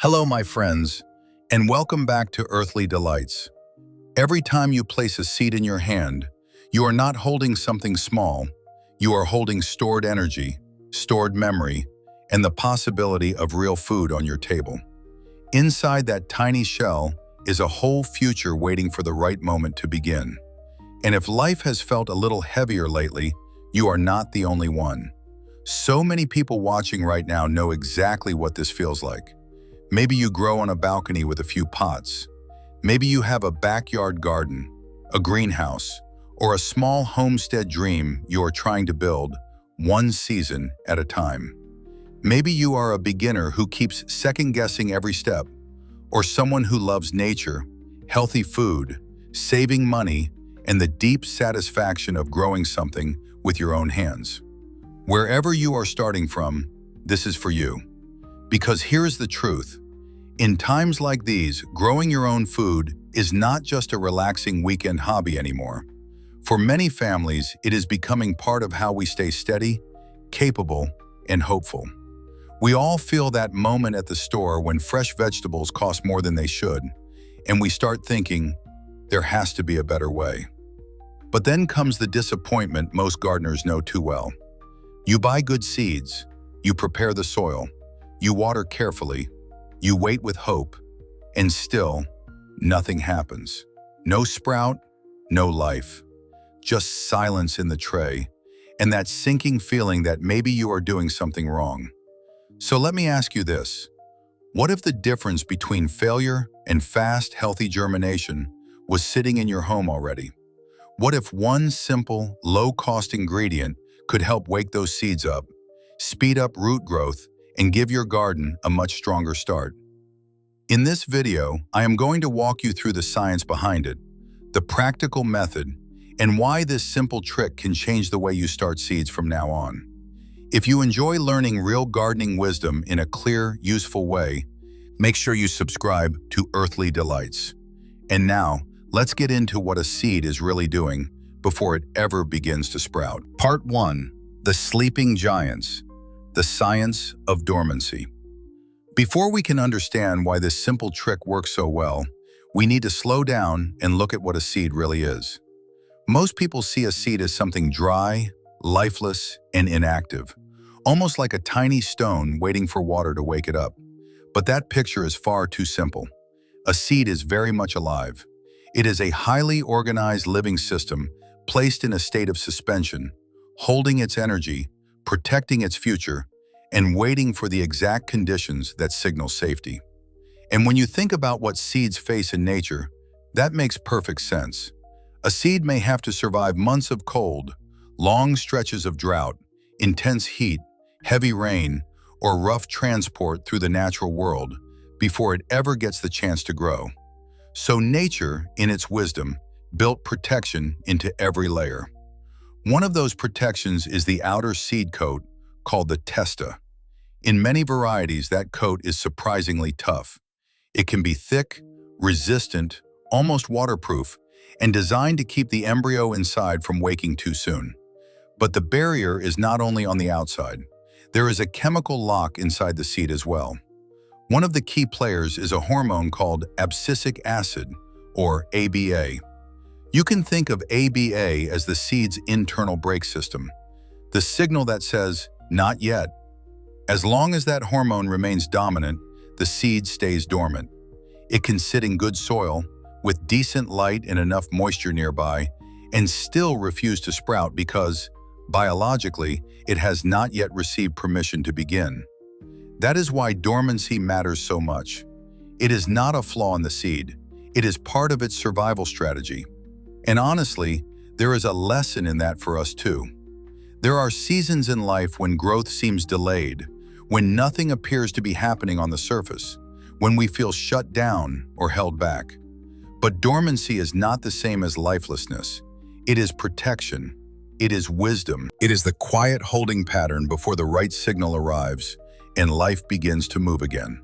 Hello, my friends, and welcome back to Earthly Delights. Every time you place a seed in your hand, you are not holding something small. You are holding stored energy, stored memory, and the possibility of real food on your table. Inside that tiny shell is a whole future waiting for the right moment to begin. And if life has felt a little heavier lately, you are not the only one. So many people watching right now know exactly what this feels like. Maybe you grow on a balcony with a few pots. Maybe you have a backyard garden, a greenhouse, or a small homestead dream you are trying to build, one season at a time. Maybe you are a beginner who keeps second-guessing every step, or someone who loves nature, healthy food, saving money, and the deep satisfaction of growing something with your own hands. Wherever you are starting from, this is for you. Because here's the truth. In times like these, growing your own food is not just a relaxing weekend hobby anymore. For many families, it is becoming part of how we stay steady, capable, and hopeful. We all feel that moment at the store when fresh vegetables cost more than they should, and we start thinking, there has to be a better way. But then comes the disappointment most gardeners know too well. You buy good seeds, you prepare the soil, you water carefully, you wait with hope, and still, nothing happens. No sprout, no life. Just silence in the tray, and that sinking feeling that maybe you are doing something wrong. So let me ask you this. What if the difference between failure and fast, healthy germination was sitting in your home already? What if one simple, low-cost ingredient could help wake those seeds up, speed up root growth, and give your garden a much stronger start? In this video, I am going to walk you through the science behind it, the practical method, and why this simple trick can change the way you start seeds from now on. If you enjoy learning real gardening wisdom in a clear, useful way, make sure you subscribe to Earthly Delights. And now, let's get into what a seed is really doing before it ever begins to sprout. Part 1. The Sleeping Giants. The Science of Dormancy. Before we can understand why this simple trick works so well, we need to slow down and look at what a seed really is. Most people see a seed as something dry, lifeless, and inactive, almost like a tiny stone waiting for water to wake it up. But that picture is far too simple. A seed is very much alive. It is a highly organized living system placed in a state of suspension, holding its energy, protecting its future, and waiting for the exact conditions that signal safety. And when you think about what seeds face in nature, that makes perfect sense. A seed may have to survive months of cold, long stretches of drought, intense heat, heavy rain, or rough transport through the natural world before it ever gets the chance to grow. So nature, in its wisdom, built protection into every layer. One of those protections is the outer seed coat, called the testa. In many varieties, that coat is surprisingly tough. It can be thick, resistant, almost waterproof, and designed to keep the embryo inside from waking too soon. But the barrier is not only on the outside. There is a chemical lock inside the seed as well. One of the key players is a hormone called abscisic acid, or ABA. You can think of ABA as the seed's internal brake system, the signal that says, not yet. As long as that hormone remains dominant, the seed stays dormant. It can sit in good soil, with decent light and enough moisture nearby, and still refuse to sprout because, biologically, it has not yet received permission to begin. That is why dormancy matters so much. It is not a flaw in the seed. It is part of its survival strategy. And honestly, there is a lesson in that for us too. There are seasons in life when growth seems delayed, when nothing appears to be happening on the surface, when we feel shut down or held back. But dormancy is not the same as lifelessness. It is protection. It is wisdom. It is the quiet holding pattern before the right signal arrives and life begins to move again.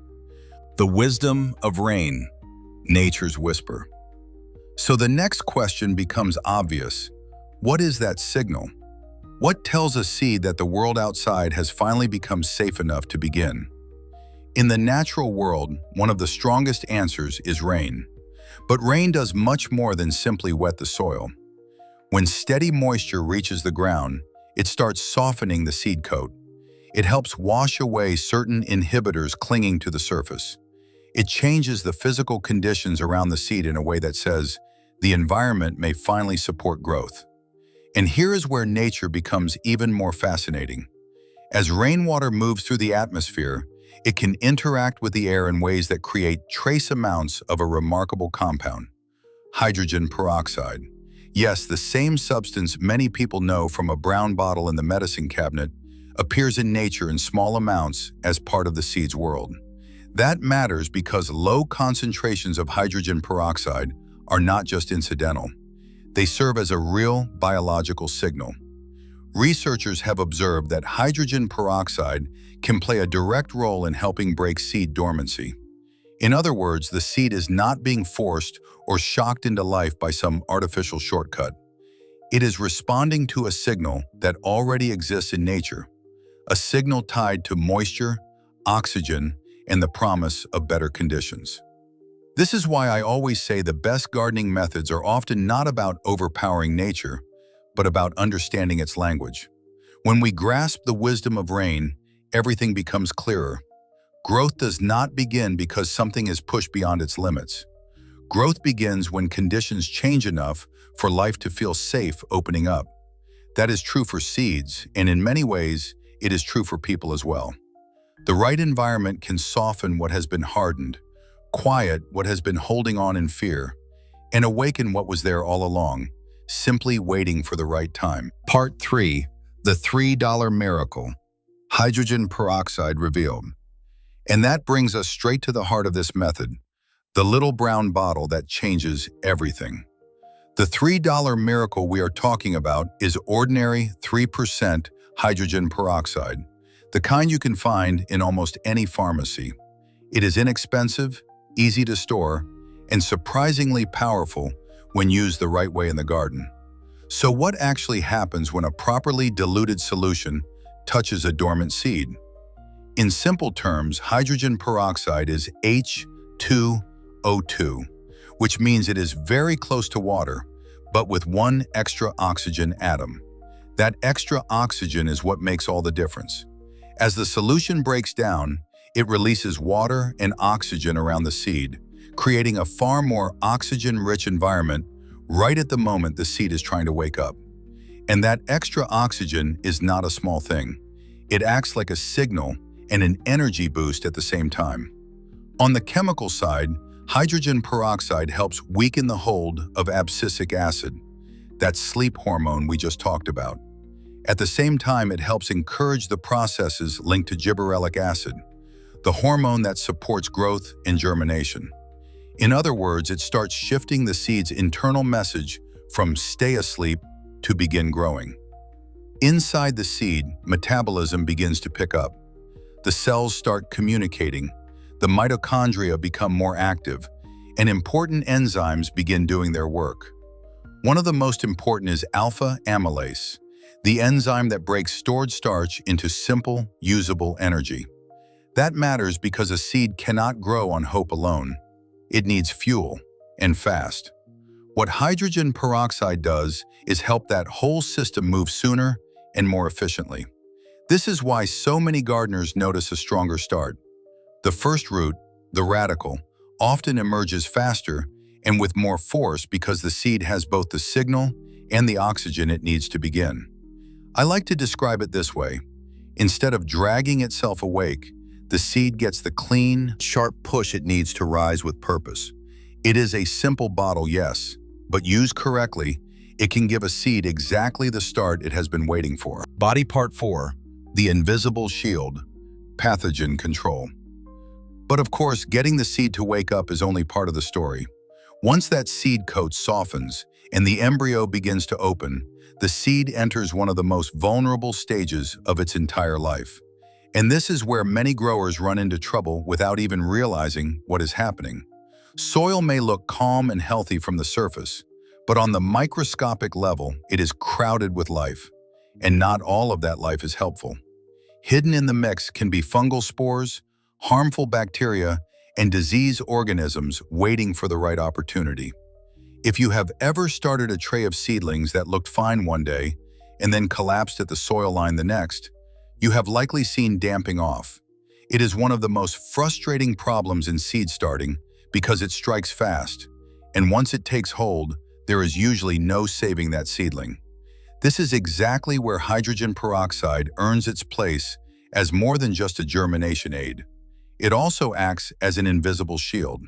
The wisdom of rain, nature's whisper. So the next question becomes obvious. What is that signal? What tells a seed that the world outside has finally become safe enough to begin? In the natural world, one of the strongest answers is rain. But rain does much more than simply wet the soil. When steady moisture reaches the ground, it starts softening the seed coat. It helps wash away certain inhibitors clinging to the surface. It changes the physical conditions around the seed in a way that says the environment may finally support growth. And here is where nature becomes even more fascinating. As rainwater moves through the atmosphere, it can interact with the air in ways that create trace amounts of a remarkable compound, hydrogen peroxide. Yes, the same substance many people know from a brown bottle in the medicine cabinet appears in nature in small amounts as part of the seed's world. That matters because low concentrations of hydrogen peroxide are not just incidental. They serve as a real biological signal. Researchers have observed that hydrogen peroxide can play a direct role in helping break seed dormancy. In other words, the seed is not being forced or shocked into life by some artificial shortcut. It is responding to a signal that already exists in nature, a signal tied to moisture, oxygen, and the promise of better conditions. This is why I always say the best gardening methods are often not about overpowering nature, but about understanding its language. When we grasp the wisdom of rain, everything becomes clearer. Growth does not begin because something is pushed beyond its limits. Growth begins when conditions change enough for life to feel safe opening up. That is true for seeds, and in many ways, it is true for people as well. The right environment can soften what has been hardened, quiet what has been holding on in fear, and awaken what was there all along, simply waiting for the right time. Part 3. The $3 Miracle. Hydrogen peroxide revealed. And that brings us straight to the heart of this method, the little brown bottle that changes everything. The $3 miracle we are talking about is ordinary 3% hydrogen peroxide, the kind you can find in almost any pharmacy. It is inexpensive, easy to store, and surprisingly powerful when used the right way in the garden. So what actually happens when a properly diluted solution touches a dormant seed? In simple terms, hydrogen peroxide is H2O2, which means it is very close to water, but with one extra oxygen atom. That extra oxygen is what makes all the difference. As the solution breaks down, it releases water and oxygen around the seed, creating a far more oxygen-rich environment right at the moment the seed is trying to wake up. And that extra oxygen is not a small thing. It acts like a signal and an energy boost at the same time. On the chemical side, hydrogen peroxide helps weaken the hold of abscisic acid, that sleep hormone we just talked about. At the same time, it helps encourage the processes linked to gibberellic acid, the hormone that supports growth and germination. In other words, it starts shifting the seed's internal message from stay asleep to begin growing. Inside the seed, metabolism begins to pick up. The cells start communicating, the mitochondria become more active, and important enzymes begin doing their work. One of the most important is alpha amylase, the enzyme that breaks stored starch into simple, usable energy. That matters because a seed cannot grow on hope alone. It needs fuel, and fast. What hydrogen peroxide does is help that whole system move sooner and more efficiently. This is why so many gardeners notice a stronger start. The first root, the radical, often emerges faster and with more force because the seed has both the signal and the oxygen it needs to begin. I like to describe it this way. Instead of dragging itself awake, the seed gets the clean, sharp push it needs to rise with purpose. It is a simple bottle, yes, but used correctly, it can give a seed exactly the start it has been waiting for. Body part 4. The invisible shield, pathogen control. But of course, getting the seed to wake up is only part of the story. Once that seed coat softens and the embryo begins to open, the seed enters one of the most vulnerable stages of its entire life. And this is where many growers run into trouble without even realizing what is happening. Soil may look calm and healthy from the surface, but on the microscopic level, it is crowded with life. And not all of that life is helpful. Hidden in the mix can be fungal spores, harmful bacteria, and disease organisms waiting for the right opportunity. If you have ever started a tray of seedlings that looked fine one day and then collapsed at the soil line the next, you have likely seen damping off. It is one of the most frustrating problems in seed starting because it strikes fast, and once it takes hold, there is usually no saving that seedling. This is exactly where hydrogen peroxide earns its place as more than just a germination aid. It also acts as an invisible shield.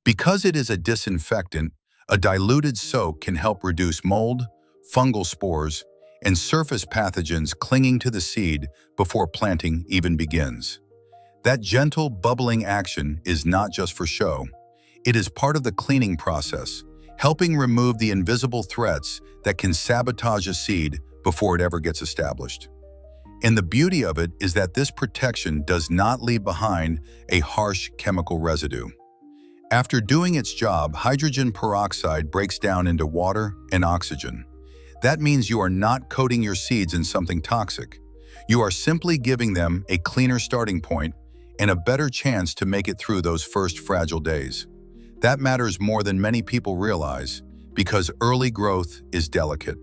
Because it is a disinfectant, a diluted soak can help reduce mold, fungal spores, and surface pathogens clinging to the seed before planting even begins. That gentle, bubbling action is not just for show. It is part of the cleaning process, helping remove the invisible threats that can sabotage a seed before it ever gets established. And the beauty of it is that this protection does not leave behind a harsh chemical residue. After doing its job, hydrogen peroxide breaks down into water and oxygen. That means you are not coating your seeds in something toxic. You are simply giving them a cleaner starting point and a better chance to make it through those first fragile days. That matters more than many people realize because early growth is delicate.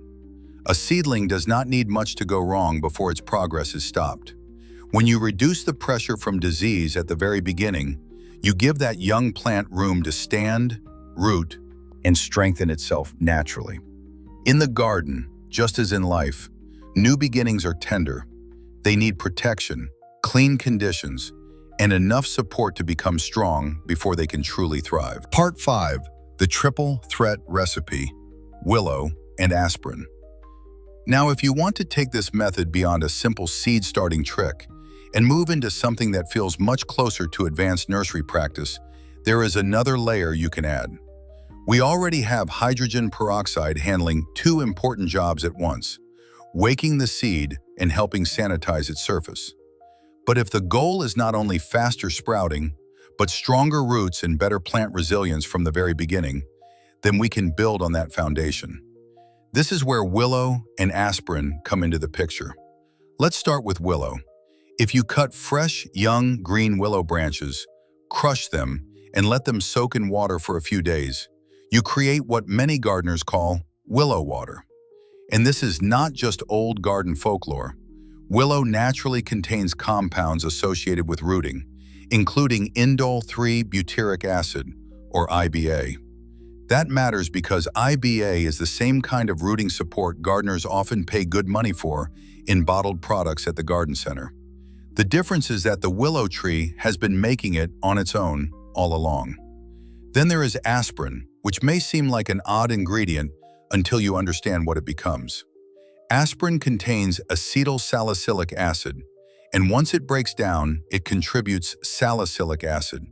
A seedling does not need much to go wrong before its progress is stopped. When you reduce the pressure from disease at the very beginning, you give that young plant room to stand, root, and strengthen itself naturally. In the garden, just as in life, new beginnings are tender. They need protection, clean conditions, and enough support to become strong before they can truly thrive. Part 5. The Triple Threat Recipe: Willow and Aspirin. Now, if you want to take this method beyond a simple seed starting trick and move into something that feels much closer to advanced nursery practice, there is another layer you can add. We already have hydrogen peroxide handling two important jobs at once: waking the seed and helping sanitize its surface. But if the goal is not only faster sprouting, but stronger roots and better plant resilience from the very beginning, then we can build on that foundation. This is where willow and aspirin come into the picture. Let's start with willow. If you cut fresh, young, green willow branches, crush them, and let them soak in water for a few days, you create what many gardeners call willow water. And this is not just old garden folklore. Willow naturally contains compounds associated with rooting, including indole-3-butyric acid, or IBA. That matters because IBA is the same kind of rooting support gardeners often pay good money for in bottled products at the garden center. The difference is that the willow tree has been making it on its own all along. Then there is aspirin, which may seem like an odd ingredient until you understand what it becomes. Aspirin contains acetyl-salicylic acid, and once it breaks down, it contributes salicylic acid,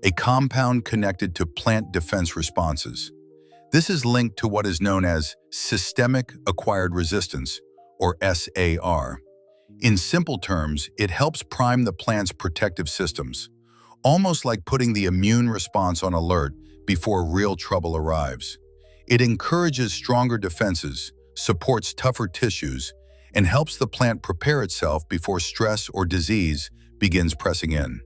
a compound connected to plant defense responses. This is linked to what is known as systemic acquired resistance, or SAR. In simple terms, it helps prime the plant's protective systems, almost like putting the immune response on alert before real trouble arrives. It encourages stronger defenses, supports tougher tissues, and helps the plant prepare itself before stress or disease begins pressing in.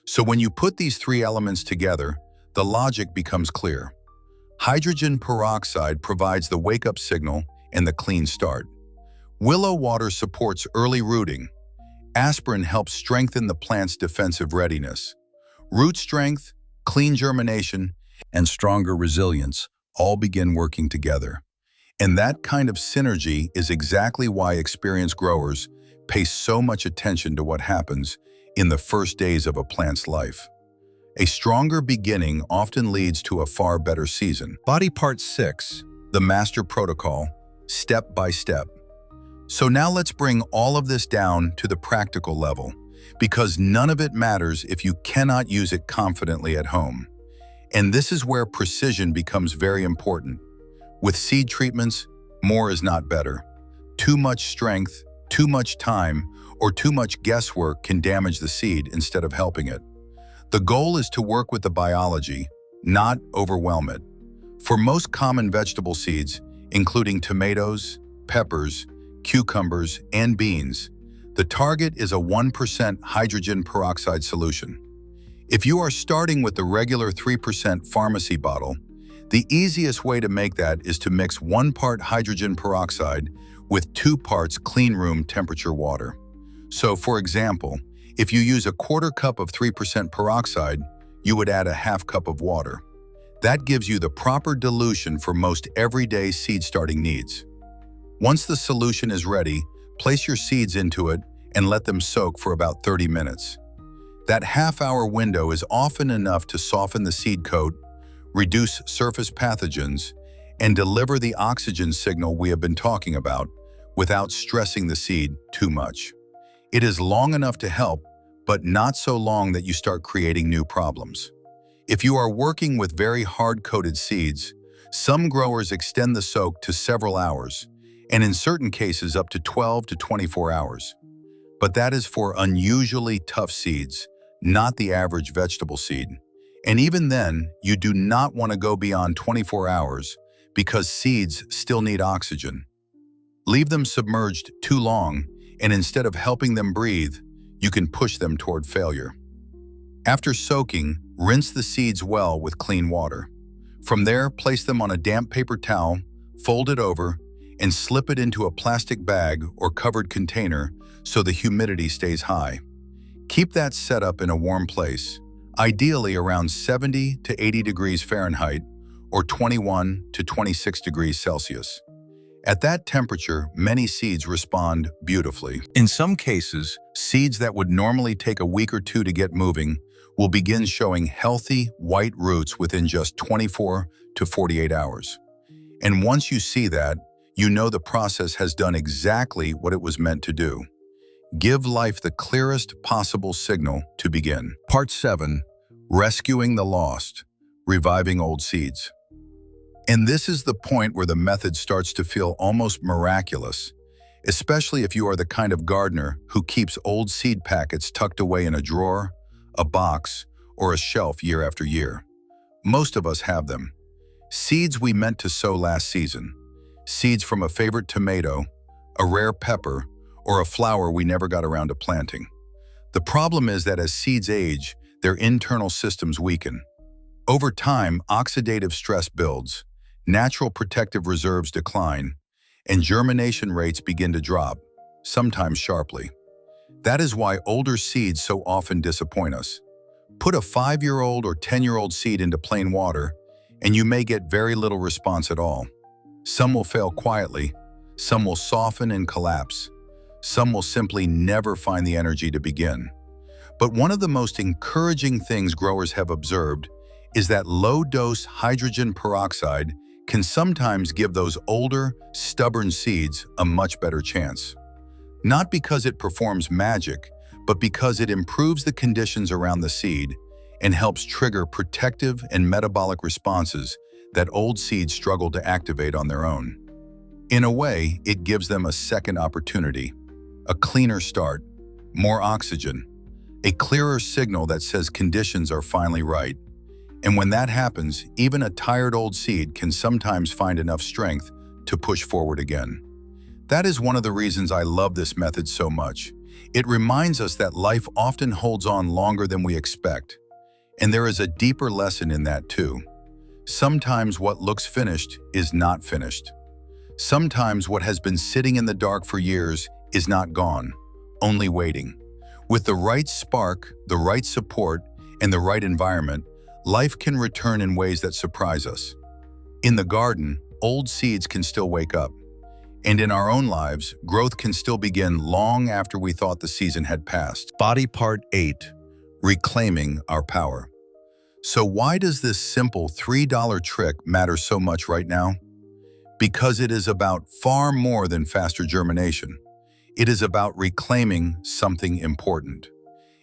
So when you put these three elements together, the logic becomes clear. Hydrogen peroxide provides the wake-up signal and the clean start. Willow water supports early rooting. Aspirin helps strengthen the plant's defensive readiness. Root strength, clean germination, and stronger resilience all begin working together. And that kind of synergy is exactly why experienced growers pay so much attention to what happens in the first days of a plant's life. A stronger beginning often leads to a far better season. Body Part 6, the Master Protocol, Step by Step. So now let's bring all of this down to the practical level, because none of it matters if you cannot use it confidently at home. And this is where precision becomes very important. With seed treatments, more is not better. Too much strength, too much time, or too much guesswork can damage the seed instead of helping it. The goal is to work with the biology, not overwhelm it. For most common vegetable seeds, including tomatoes, peppers, cucumbers, and beans, the target is a 1% hydrogen peroxide solution. If you are starting with the regular 3% pharmacy bottle, the easiest way to make that is to mix 1 part hydrogen peroxide with 2 parts clean room temperature water. So, for example, if you use a 1/4 cup of 3% peroxide, you would add a 1/2 cup of water. That gives you the proper dilution for most everyday seed starting needs. Once the solution is ready, place your seeds into it and let them soak for about 30 minutes. That half-hour window is often enough to soften the seed coat, reduce surface pathogens, and deliver the oxygen signal we have been talking about without stressing the seed too much. It is long enough to help, but not so long that you start creating new problems. If you are working with very hard-coated seeds, some growers extend the soak to several hours, and in certain cases up to 12 to 24 hours. But that is for unusually tough seeds, not the average vegetable seed. And even then, you do not want to go beyond 24 hours because seeds still need oxygen. Leave them submerged too long, and instead of helping them breathe, you can push them toward failure. After soaking, rinse the seeds well with clean water. From there, place them on a damp paper towel, fold it over, and slip it into a plastic bag or covered container so the humidity stays high. Keep that set up in a warm place, ideally around 70 to 80 degrees Fahrenheit or 21 to 26 degrees Celsius. At that temperature, many seeds respond beautifully. In some cases, seeds that would normally take a week or 2 to get moving will begin showing healthy, white roots within just 24 to 48 hours. And once you see that, you know the process has done exactly what it was meant to do. Give life the clearest possible signal to begin. Part 7. Rescuing the Lost, Reviving Old Seeds. And this is the point where the method starts to feel almost miraculous, especially if you are the kind of gardener who keeps old seed packets tucked away in a drawer, a box, or a shelf year after year. Most of us have them. Seeds we meant to sow last season. Seeds from a favorite tomato, a rare pepper, or a flower we never got around to planting. The problem is that as seeds age, their internal systems weaken. Over time, oxidative stress builds, natural protective reserves decline, and germination rates begin to drop, sometimes sharply. That is why older seeds so often disappoint us. Put a 5-year-old or 10-year-old seed into plain water, and you may get very little response at all. Some will fail quietly, some will soften and collapse, some will simply never find the energy to begin. But one of the most encouraging things growers have observed is that low-dose hydrogen peroxide can sometimes give those older, stubborn seeds a much better chance. Not because it performs magic, but because it improves the conditions around the seed and helps trigger protective and metabolic responses that old seeds struggle to activate on their own. In a way, it gives them a second opportunity, a cleaner start, more oxygen, a clearer signal that says conditions are finally right. And when that happens, even a tired old seed can sometimes find enough strength to push forward again. That is one of the reasons I love this method so much. It reminds us that life often holds on longer than we expect. And there is a deeper lesson in that too. Sometimes what looks finished is not finished. Sometimes what has been sitting in the dark for years is not gone, only waiting. With the right spark, the right support, and the right environment, life can return in ways that surprise us. In the garden, old seeds can still wake up. And in our own lives, growth can still begin long after we thought the season had passed. Body Part 8. Reclaiming our power. So why does this simple $3 trick matter so much right now? Because it is about far more than faster germination. It is about reclaiming something important.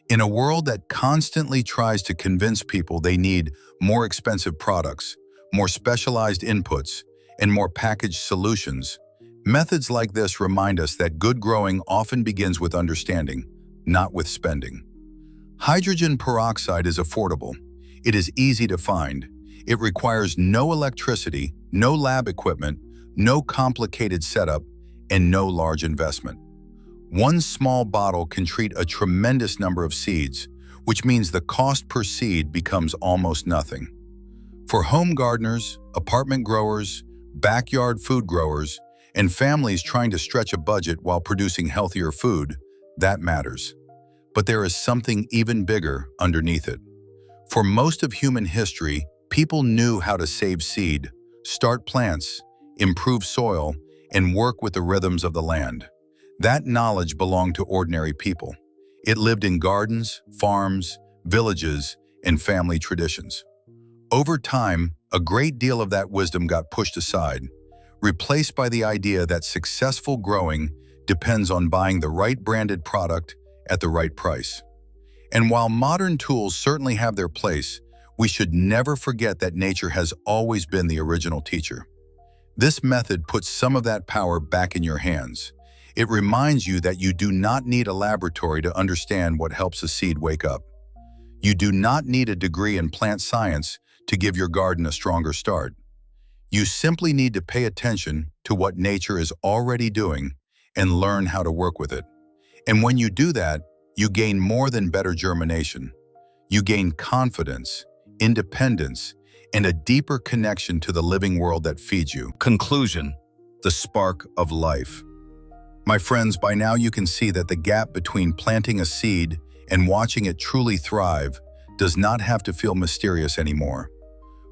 In a world that constantly tries to convince people they need more expensive products, more specialized inputs, and more packaged solutions, methods like this remind us that good growing often begins with understanding, not with spending. Hydrogen peroxide is affordable. It is easy to find. It requires no electricity, no lab equipment, no complicated setup, and no large investment. One small bottle can treat a tremendous number of seeds, which means the cost per seed becomes almost nothing. For home gardeners, apartment growers, backyard food growers, and families trying to stretch a budget while producing healthier food, that matters. But there is something even bigger underneath it. For most of human history, people knew how to save seed, start plants, improve soil, and work with the rhythms of the land. That knowledge belonged to ordinary people. It lived in gardens, farms, villages, and family traditions. Over time, a great deal of that wisdom got pushed aside, replaced by the idea that successful growing depends on buying the right branded product at the right price. And while modern tools certainly have their place, we should never forget that nature has always been the original teacher. This method puts some of that power back in your hands. It reminds you that you do not need a laboratory to understand what helps a seed wake up. You do not need a degree in plant science to give your garden a stronger start. You simply need to pay attention to what nature is already doing and learn how to work with it. And when you do that, you gain more than better germination. You gain confidence, independence, and a deeper connection to the living world that feeds you. Conclusion: the spark of life. My friends, by now you can see that the gap between planting a seed and watching it truly thrive does not have to feel mysterious anymore.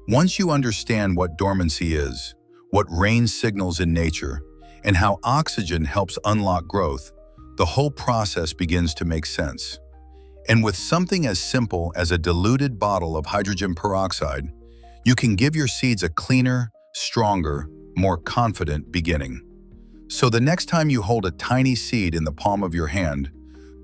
Once you understand what dormancy is, what rain signals in nature, and how oxygen helps unlock growth, the whole process begins to make sense. And with something as simple as a diluted bottle of hydrogen peroxide, you can give your seeds a cleaner, stronger, more confident beginning. So the next time you hold a tiny seed in the palm of your hand,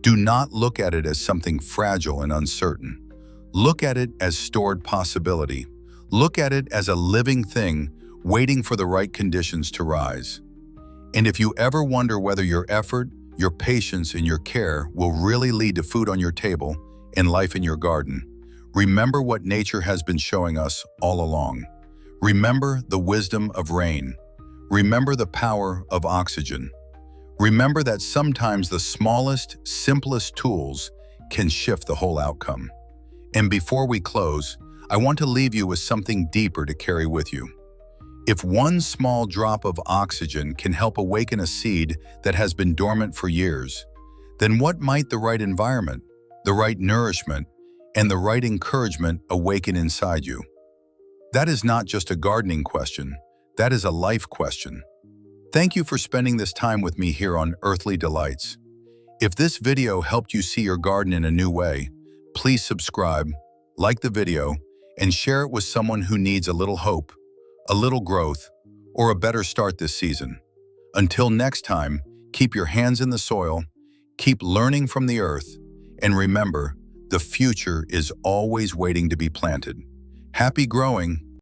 do not look at it as something fragile and uncertain. Look at it as stored possibility. Look at it as a living thing waiting for the right conditions to rise. And if you ever wonder whether your effort, your patience, and your care will really lead to food on your table and life in your garden, remember what nature has been showing us all along. Remember the wisdom of rain. Remember the power of oxygen. Remember that sometimes the smallest, simplest tools can shift the whole outcome. And before we close, I want to leave you with something deeper to carry with you. If one small drop of oxygen can help awaken a seed that has been dormant for years, then what might the right environment, the right nourishment, and the right encouragement awaken inside you? That is not just a gardening question, that is a life question. Thank you for spending this time with me here on Earthly Delights. If this video helped you see your garden in a new way, please subscribe, like the video, and share it with someone who needs a little hope, a little growth, or a better start this season. Until next time, keep your hands in the soil, keep learning from the earth, and remember, the future is always waiting to be planted. Happy growing!